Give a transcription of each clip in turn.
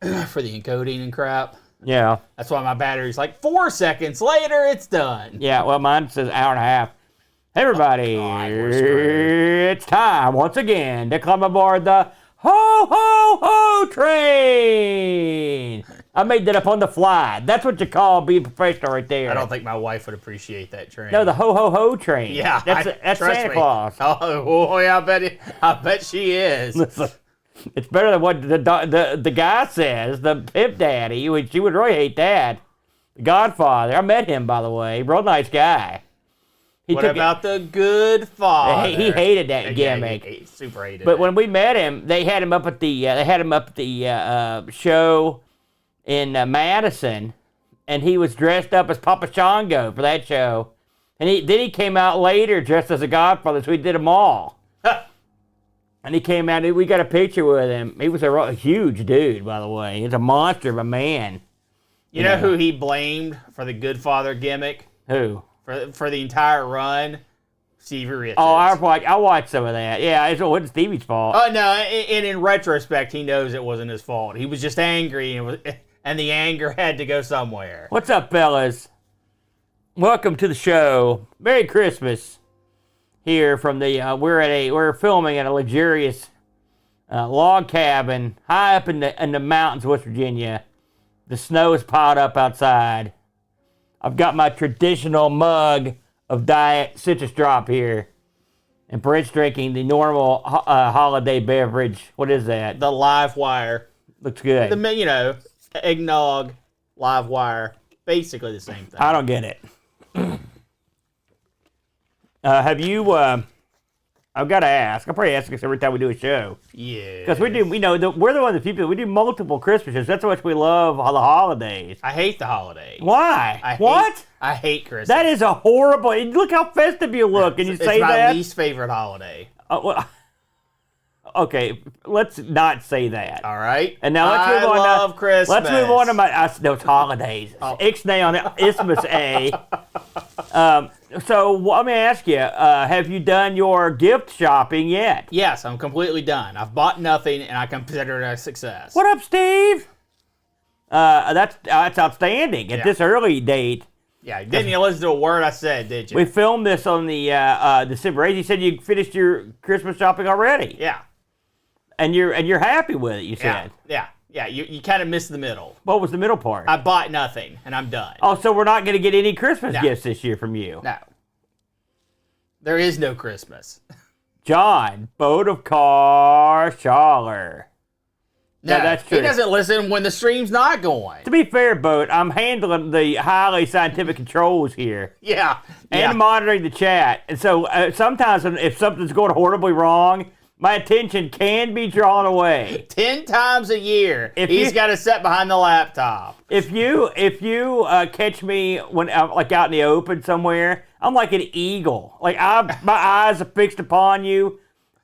for the encoding and crap. Yeah. That's why my battery's like 4 seconds later, it's done. Yeah, well, mine says hour and a half. Hey, everybody, it's time once again to climb aboard the ho-ho-ho train. I made that up on the fly. That's what you call being professional right there. I don't think my wife would appreciate that train. No, the ho-ho-ho train. Yeah, that's Santa Claus. Oh, yeah, I bet she is. Listen, it's better than what the guy says, the pimp daddy. She would really hate that. The Godfather. I met him, by the way. Real nice guy. What about the good father? He hated that gimmick. He super hated it. But when we met him, they had him up at the show in Madison, and he was dressed up as Papa Shango for that show. And then he came out later dressed as a Godfather, so we did them all. And he came out, and we got a picture with him. He was a huge dude, by the way. He's a monster of a man. You know who he blamed for the good father gimmick? Who? For the entire run? Stevie Richards. Oh, I watched some of that. Yeah, it wasn't Stevie's fault. Oh, no, and in retrospect, he knows it wasn't his fault. He was just angry, and the anger had to go somewhere. What's up, fellas? Welcome to the show. Merry Christmas. Here from the we're filming at a luxurious log cabin high up in the mountains of West Virginia. The snow is piled up outside. I've got my traditional mug of Diet Citrus Drop here, and Brent's drinking the normal holiday beverage. What is that? The Live Wire. Looks good. Eggnog, Live Wire, basically the same thing. I don't get it. Have you? I've got to ask. I'll probably ask this every time we do a show. Yeah. Because we're the one of the few people. We do multiple Christmases. That's how much we love the holidays. I hate the holidays. Why? I hate Christmas. That is a horrible. Look how festive you look, and you say that. It's my least favorite holiday. Well, okay, let's not say that. All right. And now let's move on. I love Christmas. Let's move on to no, it's holidays. Ixnay on Isthmus A. So let me ask you: have you done your gift shopping yet? Yes, I'm completely done. I've bought nothing, and I consider it a success. What up, Steve? That's outstanding at this early date. Yeah, didn't you listen to a word I said, did you? We filmed this on the December 8th. You said you finished your Christmas shopping already. Yeah. And you're happy with it, you said. Yeah. You kind of missed the middle. What was the middle part? I bought nothing, and I'm done. Oh, so we're not going to get any Christmas gifts this year from you? No. There is no Christmas. John, Boat of Car Schaller. No, that's true. He doesn't listen when the stream's not going. To be fair, Boat, I'm handling the highly scientific controls here. Yeah. And monitoring the chat. And so sometimes if something's going horribly wrong, my attention can be drawn away. 10 times a year, he's got to sit behind the laptop. If you catch me when I'm like out in the open somewhere, I'm like an eagle. Like my eyes are fixed upon you,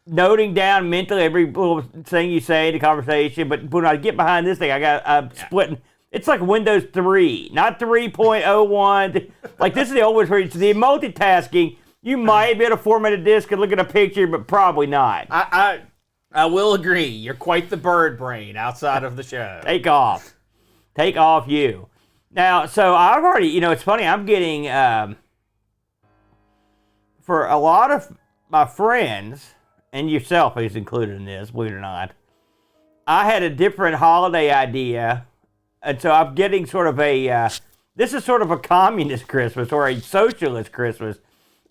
noting down mentally every little thing you say in the conversation. But when I get behind this thing, I'm splitting. It's like Windows 3, not 3.01. Like this is the old one where it's the multitasking. You might be able to format a disk and look at a picture, but probably not. I will agree. You're quite the bird brain outside of the show. Take off, you. Now, so I've already, it's funny. I'm getting for a lot of my friends, and yourself who's included in this, believe it or not. I had a different holiday idea, and so I'm getting sort of this is sort of a communist Christmas or a socialist Christmas.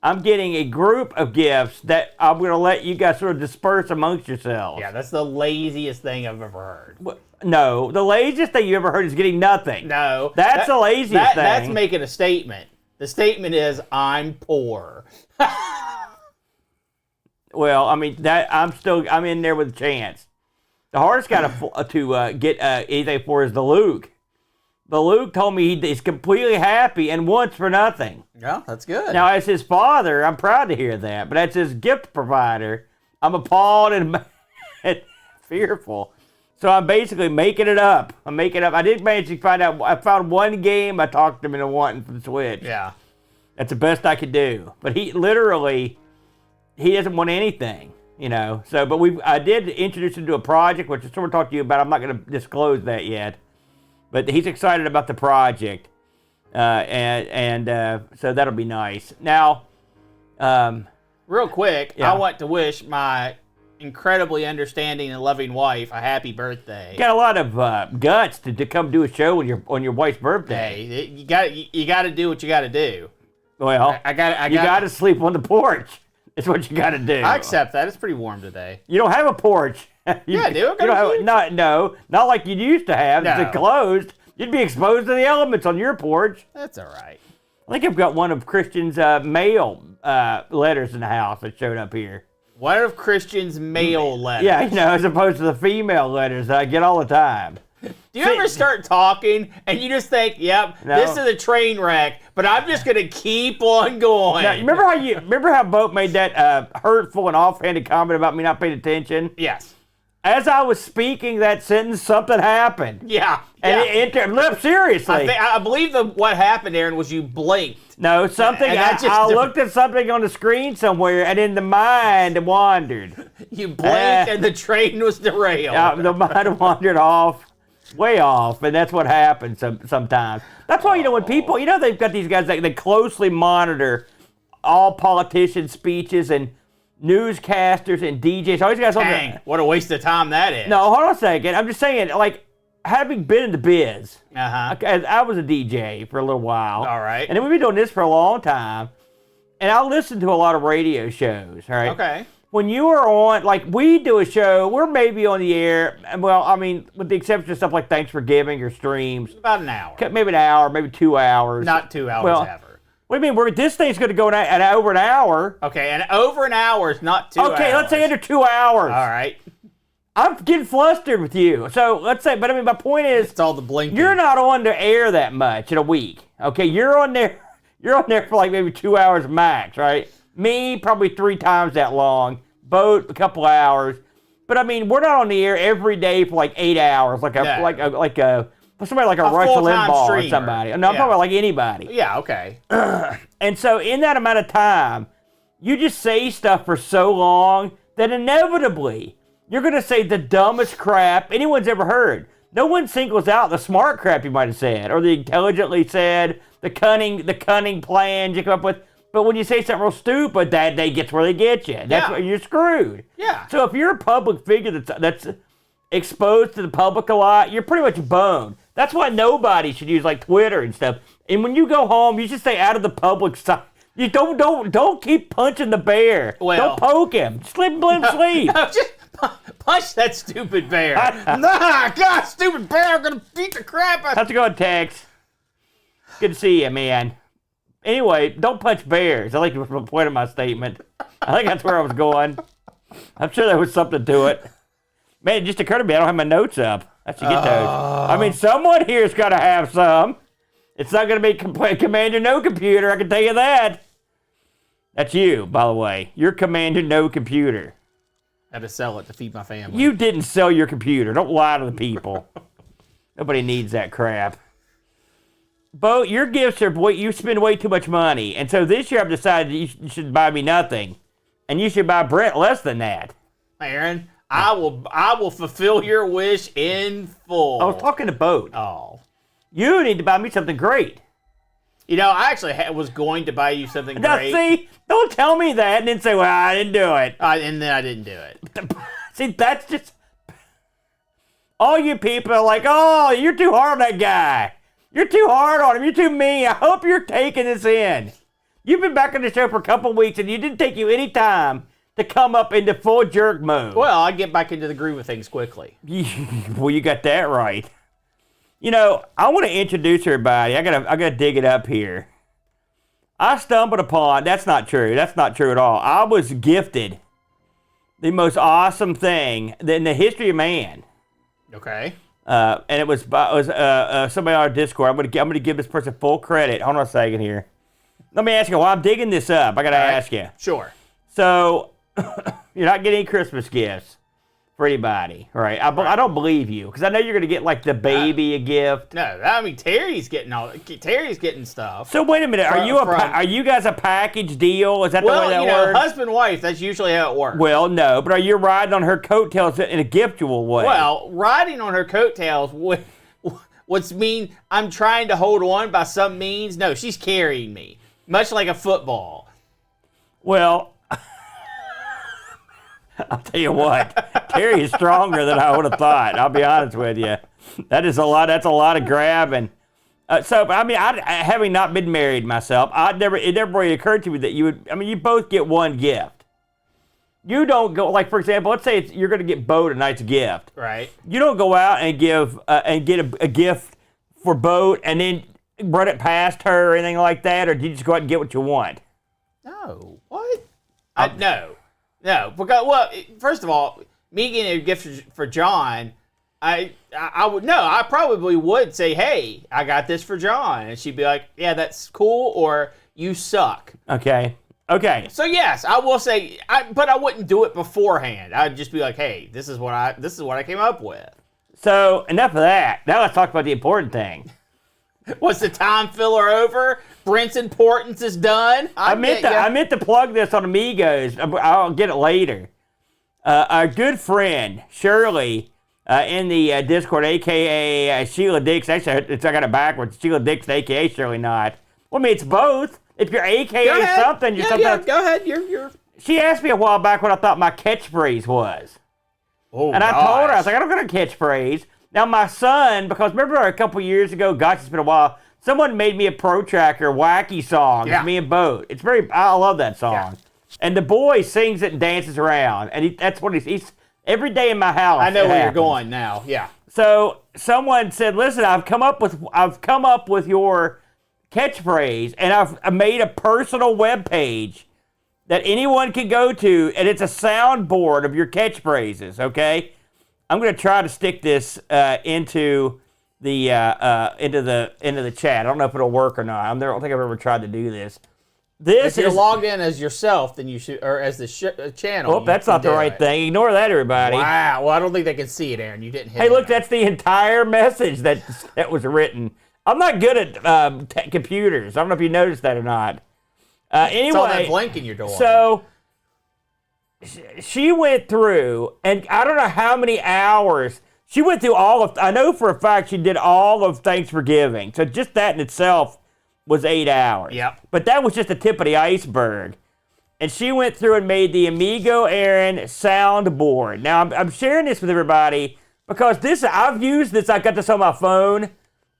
I'm getting a group of gifts that I'm going to let you guys sort of disperse amongst yourselves. Yeah, that's the laziest thing I've ever heard. No, the laziest thing you ever heard is getting nothing. No. That's the laziest thing. That's making a statement. The statement is, I'm poor. Well, I mean, I'm in there with a chance. The hardest guy to get anything for is the Luke. The Luke told me he's completely happy and wants for nothing. Yeah, that's good. Now, as his father, I'm proud to hear that. But as his gift provider, I'm appalled and fearful. So I'm basically making it up. I did manage to find out. I found one game I talked him into wanting for the Switch. Yeah. That's the best I could do. But he doesn't want anything. you know. So, but I did introduce him to a project, which is sort of talk to you about. I'm not going to disclose that yet, but he's excited about the project, and so that'll be nice. Now, real quick, Yeah. I want to wish my incredibly understanding and loving wife a happy birthday. got a lot of guts to come do a show on your wife's birthday. Hey, you got to do what you got to do. Well, I got you got to sleep on the porch. It's what you got to do. I accept that. It's pretty warm today. You don't have a porch. Yeah, dude. Not like you used to have. No. It's closed. You'd be exposed to the elements on your porch. That's all right. I think I've got one of Christian's mail letters in the house that showed up here. One of Christian's mail letters. Yeah, as opposed to the female letters that I get all the time. Do you ever start talking and you just think, yep, No. this is a train wreck, but I'm just going to keep on going? Now, remember how Boat made that hurtful and offhanded comment about me not paying attention? Yes. As I was speaking that sentence, something happened. Yeah. And look, seriously. I believe what happened, Aaron, was you blinked. No, something. And that just I looked at something on the screen somewhere, and in the mind wandered. You blinked and the train was derailed. The mind wandered off, way off, and that's what happens sometimes. That's why when people, they've got these guys that they closely monitor all politicians' speeches and newscasters and DJs. All these guys. Dang, what a waste of time that is. No, hold on a second. I'm just saying, like, having been in the biz. Uh-huh. I was a DJ for a little while. All right. And then we've been doing this for a long time. And I listen to a lot of radio shows, all right? Okay. When you are on, like, we do a show, we're maybe on the air, well, I mean, with the exception of stuff like Thanksgiving or streams. About an hour. Maybe an hour, maybe 2 hours. Not 2 hours ever. What do you mean? This thing's going to go at over an hour. Okay, and over an hour is not 2 hours. Okay, let's say under 2 hours. All right. I'm getting flustered with you. So let's say, but I mean, my point is, It's all the blinking. you're not on the air that much in a week. Okay, you're on there for like maybe 2 hours max, right? Me, probably 3 times that long. Boat, a couple hours. But I mean, we're not on the air every day for like 8 hours, like somebody like a Rush full-time Limbaugh or streamer. somebody. No, I'm talking about like anybody. Yeah, okay. And so in that amount of time, you just say stuff for so long that inevitably you're going to say the dumbest crap anyone's ever heard. No one singles out the smart crap you might have said, or the intelligently said, the cunning plans you come up with. But when you say something real stupid, that day gets where they get you. That's where you're screwed. Yeah. So if you're a public figure that's exposed to the public a lot, you're pretty much boned. That's why nobody should use like Twitter and stuff. And when you go home, you should stay out of the public side. You don't keep punching the bear. Well, don't poke him. Let him sleep. No, just punch that stupid bear. Nah, God, stupid bear, I'm gonna beat the crap out of How's it going, Tex? Good to see you, man. Anyway, don't punch bears. I think it was the point of my statement. I think that's where I was going. I'm sure there was something to it. Man, it just occurred to me I don't have my notes up. I should get those. I mean, someone here's got to have some. It's not going to be Commander No Computer, I can tell you that. That's you, by the way. You're Commander No Computer. I had to sell it to feed my family. You didn't sell your computer. Don't lie to the people. Nobody needs that crap. Bo, your gifts are, you spend way too much money. And so this year I've decided that you should buy me nothing. And you should buy Brent less than that. Aaron, I will fulfill your wish in full. I was talking to Bo. Oh. You need to buy me something great. You know, I actually was going to buy you something Now, great. see, don't tell me that and then say, well, I didn't do it. And then I didn't do it. See, that's just... All you people are like, oh, you're too hard on that guy. You're too hard on him. You're too mean. I hope you're taking this in. You've been back on the show for a couple weeks, and it didn't take you any time to come up into full jerk mode. Well, I get back into the groove of things quickly. Well, you got that right. You know, I want to introduce everybody. I gotta dig it up here. I stumbled upon. That's not true. That's not true at all. I was gifted the most awesome thing in the history of man. Okay. And it was somebody on our Discord. I'm gonna give this person full credit. Hold on a second here. Let me ask you. While I'm digging this up, I gotta ask you. Sure. So, you're not getting any Christmas gifts. for anybody, right? I don't believe you because I know you're going to get like the baby a gift. No, I mean Terry's getting stuff. So wait a minute, are you guys a package deal? Is that the way that works? Husband wife. That's usually how it works. Well, no, but are you riding on her coattails in a giftual way? Well, riding on her coattails would mean I'm trying to hold on by some means. No, she's carrying me, much like a football. Well, I'll tell you what, Terry is stronger than I would have thought. I'll be honest with you. That's a lot of grabbing. So, I mean, having not been married myself, it never really occurred to me that you would, I mean, you both get one gift. You don't go, like, for example, let's say you're going to get Bo tonight's gift. Right. You don't go out and give and get a gift for Bo and then run it past her or anything like that, or do you just go out and get what you want? No. What? No. No. Because, well, first of all, me getting a gift for John, I probably would say, hey, I got this for John. And she'd be like, yeah, that's cool, or you suck. Okay. So yes, I will say, but I wouldn't do it beforehand. I'd just be like, hey, this is what I came up with. So enough of that. Now let's talk about the important thing. Was the time filler over? Brent's importance is done. I meant to plug this on Amigos. I'll get it later. Our good friend Shirley in the Discord, aka Sheila Dix. Actually, I got it backwards. Sheila Dix, aka Shirley Not. Well, I mean, it's both. If you're aka something, you're something. Yeah, go ahead. You're. She asked me a while back what I thought my catchphrase was. Oh, and I told her, I was like, I don't got a catchphrase. Now, my son, because remember a couple years ago, gosh, it's been a while, someone made me a protractor wacky song. Yeah. It's me and Boat. I love that song. Yeah. And the boy sings it and dances around. And that's what he's every day in my house. I know where you're going now. Yeah. So someone said, listen, I've come up with your catchphrase, and I've made a personal web page that anyone can go to, and it's a soundboard of your catchphrases. Okay, I'm going to try to stick this into the chat. I don't know if it'll work or not. I don't think I've ever tried to do this. If you're logged in as yourself, then you should, or as the channel. Oh, that's not the right thing. Ignore that, everybody. Wow. Well, I don't think they can see it, Aaron. You didn't hit. Hey, look, that's the entire message that was written. I'm not good at computers. I don't know if you noticed that or not. Anyway, it's all that blank in your door. So she went through, and I don't know how many hours. She went through I know for a fact she did all of Thanksgiving. So just that in itself was 8 hours. Yep. But that was just the tip of the iceberg. And she went through and made the Amigo Aaron soundboard. Now, I'm sharing this with everybody because I've used this. I got this on my phone.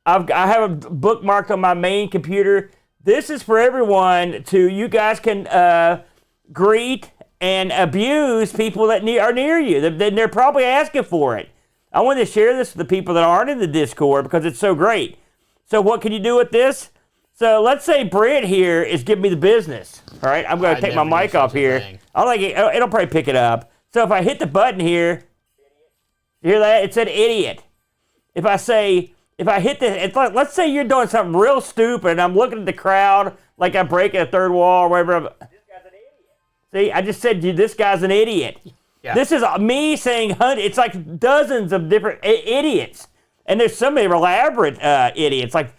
I have it bookmarked on my main computer. This is for everyone you guys can greet and abuse people that are near you. They're probably asking for it. I want to share this with the people that aren't in the Discord because it's so great. So what can you do with this? So let's say Brent here is giving me the business. All right, I'm going to take my mic off here. I like it. It'll probably pick it up. So if I hit the button here, you hear that? It said idiot. If I hit this, let's say you're doing something real stupid and I'm looking at the crowd like I'm breaking a third wall or whatever. This guy's an idiot. See, I just said this guy's an idiot. Yeah. This is me saying it's like dozens of different idiots. And there's so many elaborate idiots, like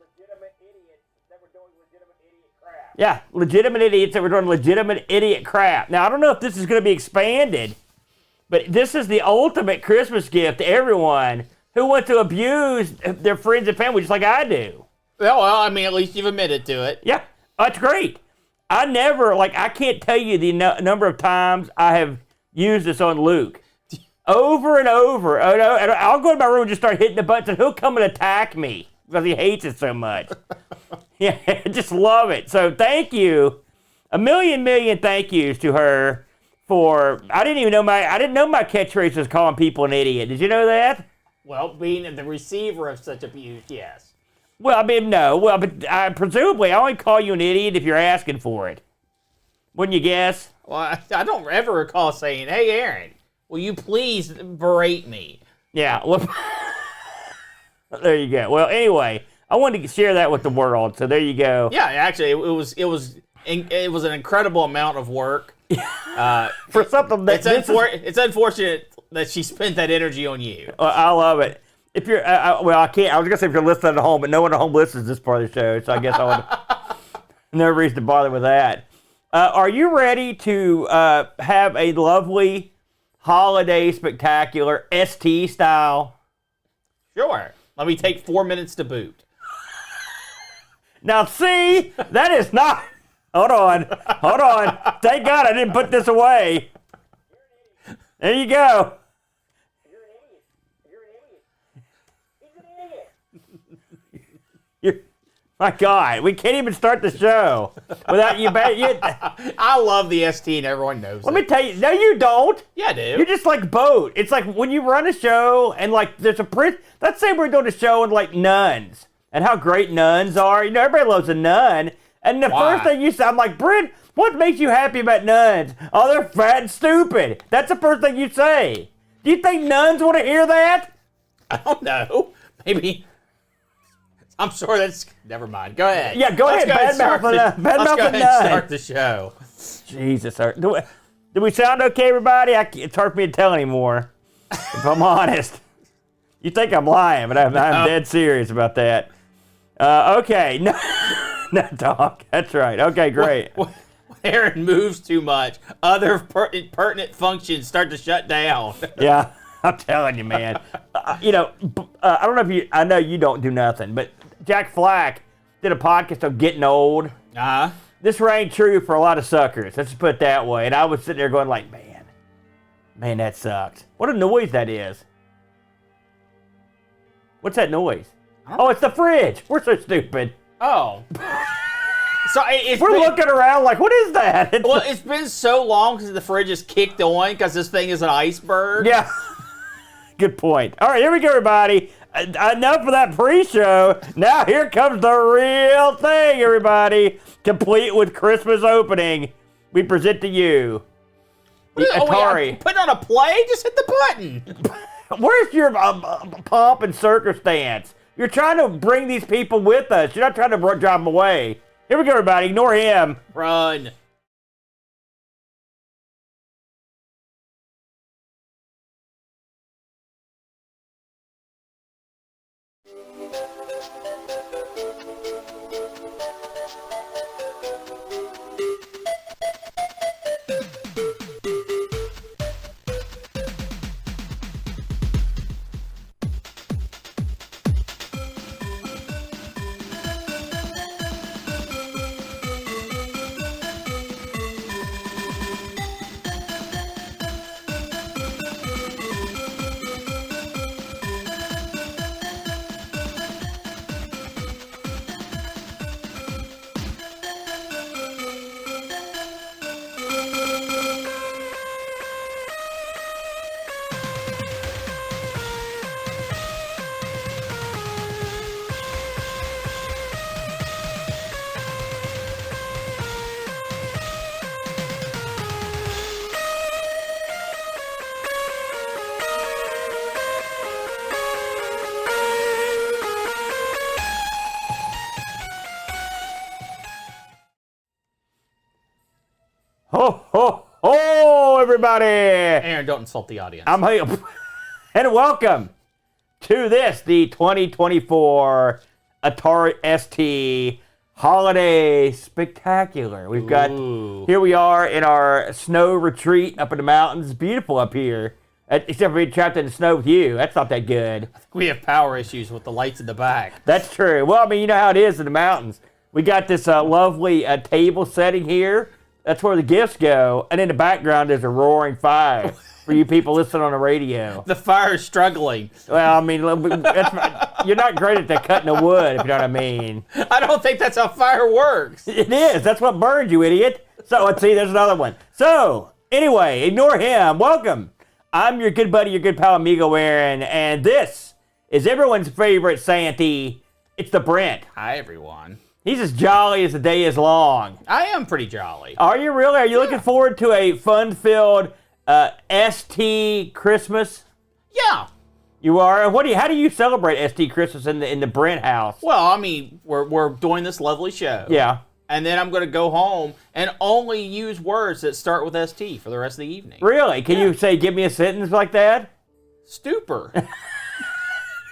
legitimate idiots that were doing legitimate idiot crap. Yeah, legitimate idiots that were doing legitimate idiot crap. Now, I don't know if this is going to be expanded, but this is the ultimate Christmas gift to everyone who want to abuse their friends and family just like I do. Well, I mean, at least you've admitted to it. Yeah, that's great. I can't tell you the number of times I have used this on Luke. Over and over. And I'll go to my room and just start hitting the buttons, and he'll come and attack me because he hates it so much. Yeah, I just love it. So thank you. A million thank yous to her for, I didn't know my catchphrase was calling people an idiot. Did you know that? Well, being the receiver of such abuse, yes. Well, I mean, no. Well, but presumably, I only call you an idiot if you're asking for it. Wouldn't you guess? Well, I don't ever recall saying, hey, Aaron, will you please berate me? Yeah. Well, there you go. Well, anyway, I wanted to share that with the world, so there you go. Yeah, actually, it was an incredible amount of work. For something that It's unfortunate that she spent that energy on you. I love it. If you're, well, I can't. I was gonna say if you're listening at home, but no one at home listens to this part of the show, so I guess I would. No reason to bother with that. Are you ready to have a lovely holiday spectacular ST style? Sure. Let me take 4 minutes to boot. Now, see, that is not. Hold on. Thank God I didn't put this away. There you go. My God, we can't even start the show without you. I love the ST and everyone knows Let me tell you. No, you don't. Yeah, I do. You're just like boat. It's like when you run a show and like there's a prince. Let's say we're doing a show and like nuns and how great nuns are. You know, everybody loves a nun. And the first thing you say, I'm like, Brent, what makes you happy about nuns? Oh, they're fat and stupid. That's the first thing you say. Do you think nuns want to hear that? I don't know. Maybe. I'm sure that's. Never mind. Go ahead. Yeah, go ahead. Let's go ahead and start the show. Jesus. Do we sound okay, everybody? It's hard for me to tell anymore, if I'm honest. You think I'm lying, but I'm dead serious about that. Okay. No, dog. That's right. Okay, great. When Aaron moves too much, other pertinent functions start to shut down. Yeah, I'm telling you, man. I don't know if you. I know you don't do nothing, but Jack Flack did a podcast on getting old. Uh-huh. This rang true for a lot of suckers. Let's just put it that way. And I was sitting there going like, man, that sucks. What a noise that is. What's that noise? Oh, it's the fridge. We're so stupid. Oh. So we're looking around like, what is that? It's been so long since the fridge is kicked on because this thing is an iceberg. Yeah. Good point. All right, here we go, everybody. Enough of that pre-show. Now here comes the real thing, everybody. Complete with Christmas opening. We present to you the Atari. Put on a play? Just hit the button. Where's your pomp and circumstance? You're trying to bring these people with us. You're not trying to drive them away. Here we go, everybody. Ignore him. Run. Ho, ho, ho, everybody. Aaron, don't insult the audience. And welcome to the 2024 Atari ST Holiday Spectacular. We've got, here we are in our snow retreat up in the mountains. It's beautiful up here, except for being trapped in the snow with you. That's not that good. We have power issues with the lights in the back. That's true. Well, I mean, you know how it is in the mountains. We got this lovely table setting here. That's where the gifts go. And in the background is a roaring fire for you people listening on the radio. The fire is struggling. Well, I mean, you're not great at the cutting the wood, if you know what I mean. I don't think that's how fire works. It is. That's what burns, you idiot. So, let's see, there's another one. So, anyway, ignore him. Welcome. I'm your good buddy, your good pal, Amigo Aaron, and this is everyone's favorite Santa. It's the Brent. Hi, everyone. He's as jolly as the day is long. I am pretty jolly. Are you really? Are you looking forward to a fun-filled ST Christmas? Yeah. You are? And how do you celebrate ST Christmas in the Brent house? Well, I mean, we're doing this lovely show. Yeah. and then I'm going to go home and only use words that start with ST for the rest of the evening. Really? Can you say, give me a sentence like that? Stupor.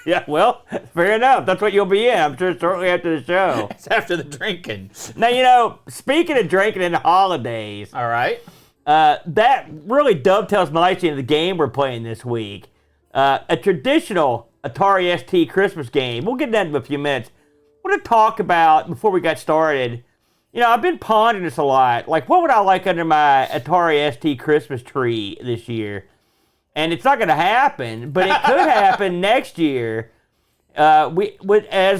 Yeah, well, fair enough. That's what you'll be in, I'm sure, shortly after the show. It's after the drinking. Now, speaking of drinking in the holidays, All right. that really dovetails nicely into the game we're playing this week. A traditional Atari ST Christmas game. We'll get into that in a few minutes. I want to talk about, before we got started, I've been pondering this a lot. Like, what would I like under my Atari ST Christmas tree this year? And it's not going to happen, but it could happen next year. As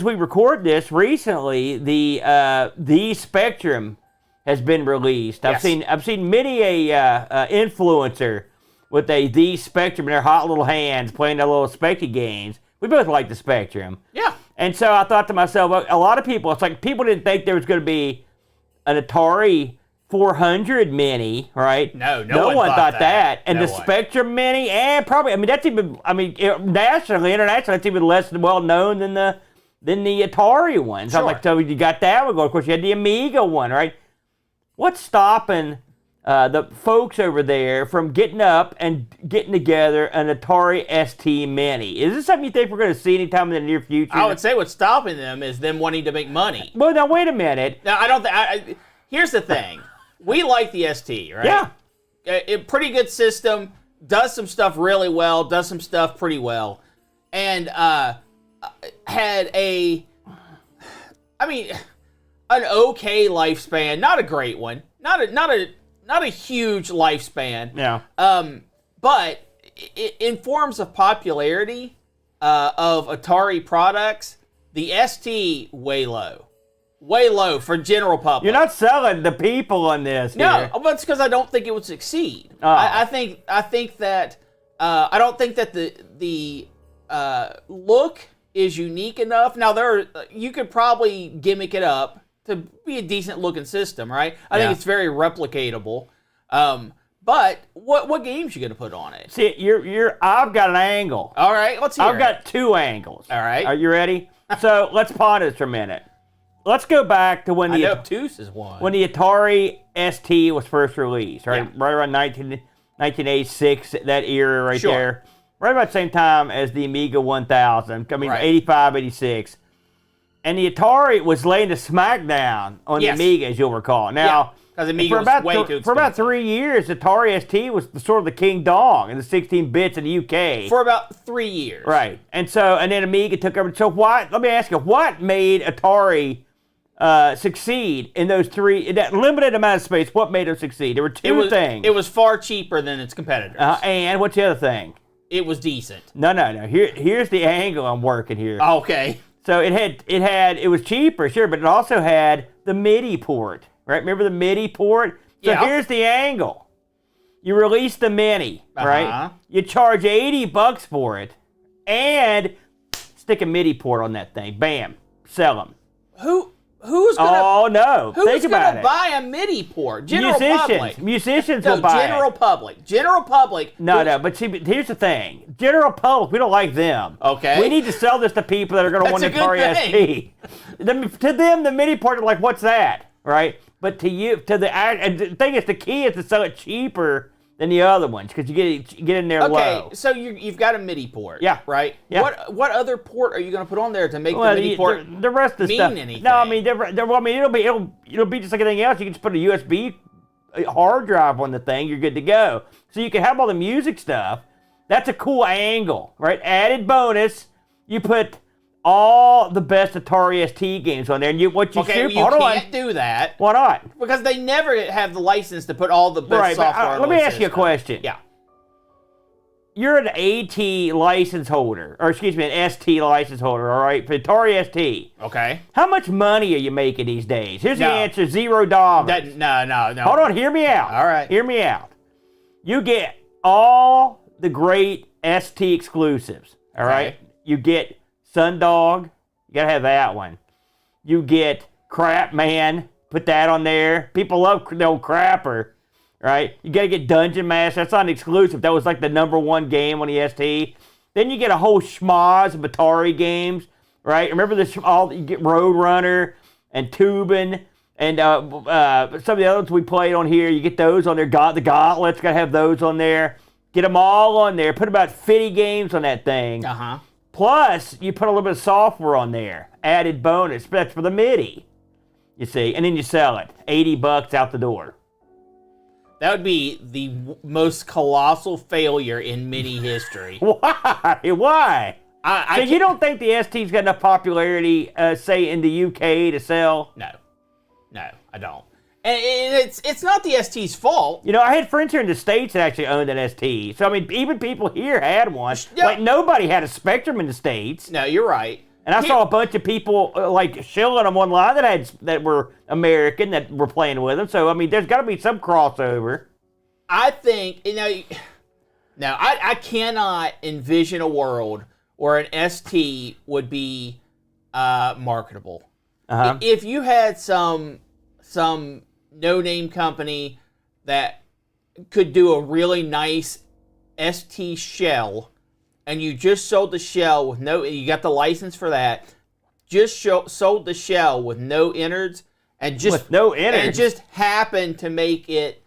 we record this recently, the Spectrum has been released. Yes. I've seen many a influencer with the Spectrum in their hot little hands playing their little Specty games. We both like the Spectrum. Yeah. And so I thought to myself, well, a lot of people, it's like people didn't think there was going to be an Atari 400 Mini, right? No one thought that. And No the one. Spectrum Mini, and probably, nationally, internationally, it's even less well known than the Atari ones. Sure. I'm like, so you got that one going. Of course, you had the Amiga one, right? What's stopping the folks over there from getting up and getting together an Atari ST Mini? Is this something you think we're going to see anytime in the near future? I would say what's stopping them is them wanting to make money. Well, now, wait a minute. Now, I don't think... Here's the thing. We like the ST, right? Yeah. A pretty good system, does some stuff really well, does some stuff pretty well, and had an okay lifespan, not a great one, not a huge lifespan. Yeah. But in forms of popularity of Atari products, the ST way low. Way low for general public. You're not selling the people on this. No, here. but it's because I don't think it would succeed. Oh. I think that I don't think that the look is unique enough. Now you could probably gimmick it up to be a decent looking system, right? I think it's very replicatable. But what games you gonna put on it? See, I've got an angle. All right, let's hear I've got two angles. All right. Are you ready? So let's ponder this for a minute. Let's go back to when I know obtuse is one. when the Atari ST was first released, right? Yeah. Right around 1986, that era right Sure. there. Right about the same time as the Amiga 1000. I mean, Right. 85, 86. And the Atari was laying the smackdown on the Yes. Amiga, as you'll recall. Now, because Amiga for was about, way too expensive. for about 3 years, Atari ST was sort of the king dong in the 16 bits in the UK. For about 3 years. Right. And then Amiga took over. So let me ask you, what made Atari succeed in that limited amount of space? What made them succeed? There were two things. It was far cheaper than its competitors. And what's the other thing? It was decent. No. Here's the angle I'm working here. Okay. So it was cheaper, sure, but it also had the MIDI port, right? Remember the MIDI port? So Yeah. here's the angle. You release the Mini, right? Uh-huh. You charge $80 for it, and stick a MIDI port on that thing. Bam, sell them. Who's gonna? Oh no! Who's Think about gonna it. buy a MIDI port? General public. Musicians No, will buy general it. public. General public. No. But see, here's the thing: general public, we don't like them. Okay. We need to sell this to people that are going to That's want a an good Atari ST. To them, the MIDI port are like, what's that, right? But and the thing is, the key is to sell it cheaper than the other ones because you get in there Okay, low. so you've got a MIDI port. Yeah. Right. Yeah. What other port are you going to put on there to make Well, the MIDI port the rest of the mean stuff. anything? No, I mean, it'll be just like anything else. You can just put a USB hard drive on the thing. You're good to go. So you can have all the music stuff. That's a cool angle, right? Added bonus, you put all the best Atari ST games on there, and hold can't do that Why not? because they never have the license to put all the best Right, but, software. on let me the ask you a system. question. Yeah. You're an AT license holder, or excuse me, an ST license holder, all right, for Atari ST. Okay. How much money are you making these days? Here's the No. answer, $0. No. Hold on, hear me out. All right. Hear me out. You get all the great ST exclusives, all right? Okay. You get Sundog, you gotta have that one. You get Crap Man, put that on there. People love the old Crapper, right? You gotta get Dungeon Master, that's not an exclusive. That was like the #1 game on the ST. Then you get a whole schmoz of Atari games, right? Remember you get Roadrunner and Tubin And some of the other ones we played on here, you get those on there. The Gauntlets, got to have those on there. Get them all on there. Put about 50 games on that thing. Uh-huh. Plus, you put a little bit of software on there. Added bonus. That's for the MIDI. You see. And then you sell it. $80 out the door. That would be the most colossal failure in MIDI history. Why? Why? So you don't think the ST's got enough popularity, say, in the UK to sell? No, I don't. And it's not the ST's fault. You know, I had friends here in the States that actually owned an ST. So, I mean, even people here had one. Yeah. Like, nobody had a Spectrum in the States. No, you're right. And I saw a bunch of people, like, shilling them online that were American, that were playing with them. So, I mean, there's got to be some crossover. I think, I cannot envision a world where an ST would be marketable. Uh-huh. If you had some no-name company that could do a really nice ST shell, and you just sold the shell with you got the license for that, sold the shell with no innards, and just happened to make it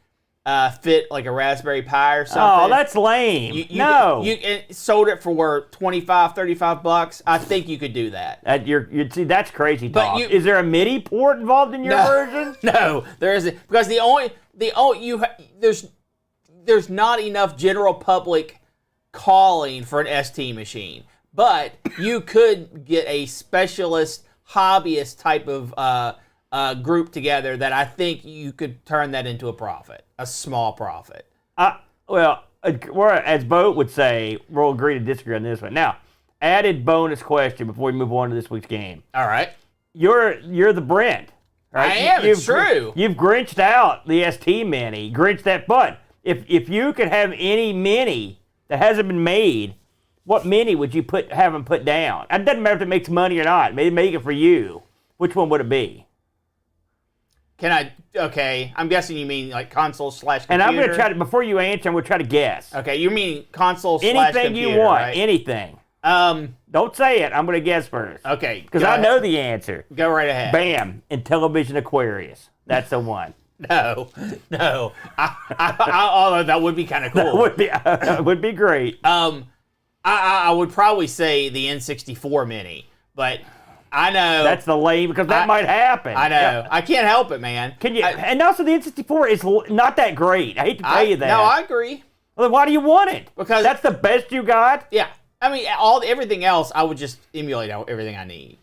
fit like a Raspberry Pi or something. Oh, that's lame. You sold it for $25, $35. I think you could do that. See, that's crazy talk. Is there a MIDI port involved in your version? No, there isn't, because there's not enough general public calling for an ST machine. But you could get a specialist hobbyist type of group together that I think you could turn that into a profit, a small profit. As Bo would say, we'll agree to disagree on this one. Now, added bonus question before we move on to this week's game. All right. You're the Brent. Right? I am. It's true. You've grinched out the ST Mini. Grinched that butt. If you could have any Mini that hasn't been made, what Mini would you have them put down? It doesn't matter if it makes money or not. Maybe make it for you. Which one would it be? Okay, I'm guessing you mean like console/computer. And I'm going to try to, before you answer, I'm going to try to guess. Okay, you mean console/computer, anything you want, right? anything. Don't say it. I'm going to guess first. Okay. Because I know the answer. Go right ahead. Bam. Intellivision Aquarius. That's the one. No. Although that would be kind of cool. That would be great. I would probably say the N64 Mini, but I know that's the lame, because that might happen. I know. Yeah. I can't help it, man. And also the N64 is not that great. I hate to tell you that. No, I agree. Well, then why do you want it? Because that's the best you got? Yeah. I mean, everything else, I would just emulate everything I need.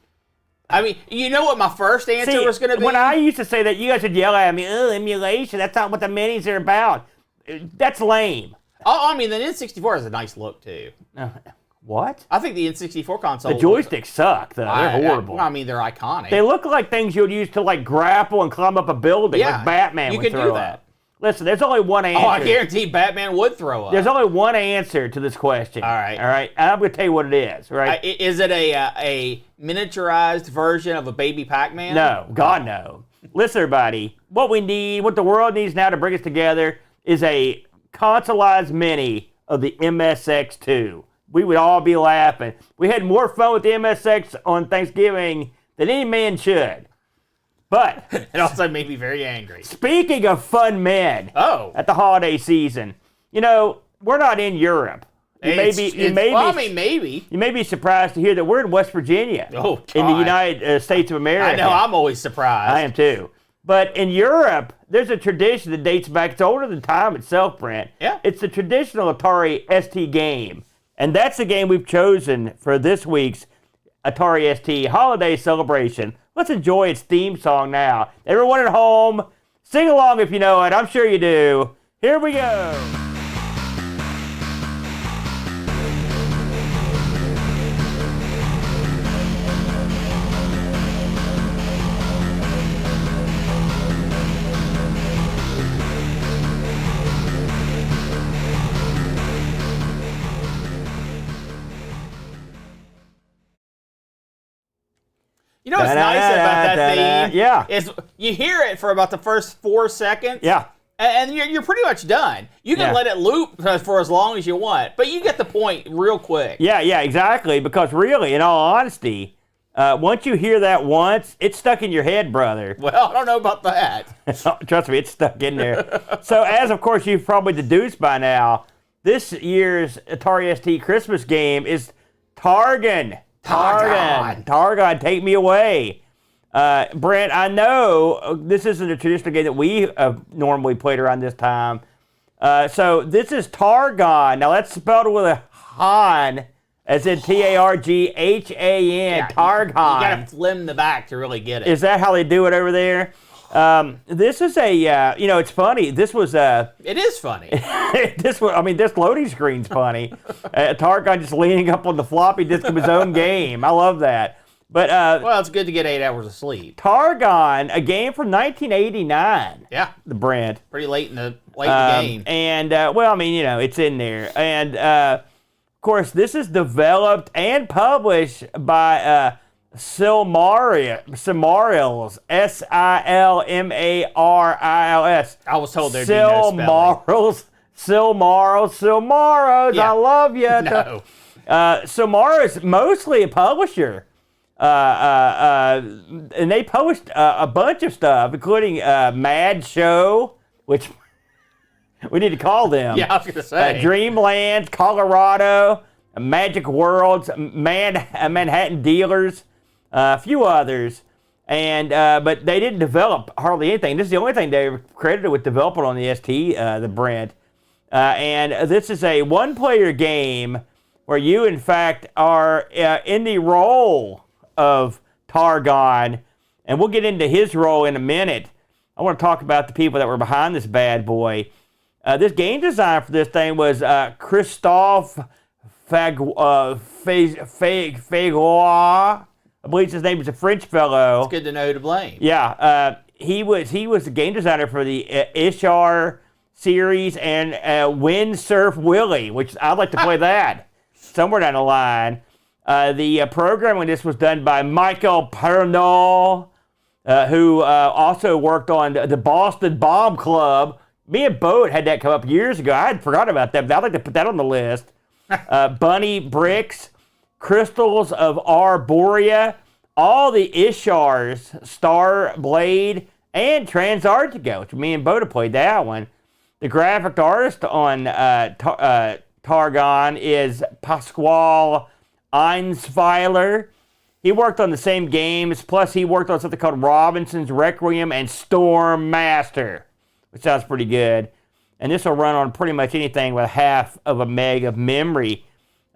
I mean, you know what my first answer was going to be? When I used to say that, you guys would yell at me, "Oh, emulation, that's not what the minis are about." That's lame. Oh, I mean, the N64 has a nice look, too. What? I think the N64 console... The joysticks suck, though. They're horrible. I mean, they're iconic. They look like things you would use to, like, grapple and climb up a building, like Batman would throw up. You could do that. Listen, there's only one answer. Oh, I guarantee Batman would throw up. There's only one answer to this question. All right. And I'm going to tell you what it is, right? Is it a miniaturized version of a baby Pac-Man? No. God, no. Listen, everybody. What the world needs now to bring us together is a consoleized mini of the MSX2. We would all be laughing. We had more fun with the MSX on Thanksgiving than any man should. But it also made me very angry. Speaking of fun men, at the holiday season, we're not in Europe. Maybe. You may be surprised to hear that we're in West Virginia. Oh, God. In the United States of America. I know. I'm always surprised. I am too. But in Europe, there's a tradition that dates back. It's older than time itself, Brent. Yeah. It's the traditional Atari ST game. And that's the game we've chosen for this week's Atari ST holiday celebration. Let's enjoy its theme song now. Everyone at home, sing along if you know it. I'm sure you do. Here we go. You know what's nice about that theme? Yeah. Is you hear it for about the first 4 seconds. Yeah. And you're pretty much done. You can let it loop for as long as you want, but you get the point real quick. Yeah, exactly. Because really, in all honesty, Once you hear that once, it's stuck in your head, brother. Well, I don't know about that. Trust me, it's stuck in there. So, as of course you've probably deduced by now, this year's Atari ST Christmas game is Targhan. Targhan, take me away. Brent, I know this isn't a traditional game that we normally played around this time. So this is Targhan. Now that's spelled with a Han, as in Targhan. Yeah, Targhan. You gotta flim the back to really get it. Is that how they do it over there? This is a, it's funny. This was It is funny. this loading screen's funny. Targhan just leaning up on the floppy disk of his own game. I love that. But well, it's good to get 8 hours of sleep. Targhan, a game from 1989. Yeah, The Brent. pretty late in the game. And it's in there. And of course, this is developed and published by Silmarils, Silmarils. I was told there'd be no spelling. Silmarils. Yeah. I love you. No. Silmarils, mostly a publisher. And they published a bunch of stuff, including Mad Show, which we need to call them. Yeah, I was gonna say. Dreamland, Colorado, Magic Worlds, Manhattan Dealers, a few others, and but they didn't develop hardly anything. This is the only thing they were credited with developing on the ST, the Brent. And this is a one-player game where you, in fact, are in the role of Targhan, and we'll get into his role in a minute. I want to talk about the people that were behind this bad boy. This game design for this thing was Christophe Fagois. I believe his name is a French fellow. It's good to know who to blame. Yeah, he was the game designer for the Ishar series and Windsurf Willie, which I'd like to play that somewhere down the line. The programming on this was done by Michael Pernod, who also worked on the Boston Bomb Club. Me and Bo had that come up years ago. I had forgotten about that, but I'd like to put that on the list. Bunny Bricks, Crystals of Arborea, all the Ishars, Star Blade, and Transantarctica, which me and Bo played that one. The graphic artist on Targhan is Pasquale Einsweiler. He worked on the same games, plus he worked on something called Robinson's Requiem and Storm Master, which sounds pretty good. And this will run on pretty much anything with half of a meg of memory.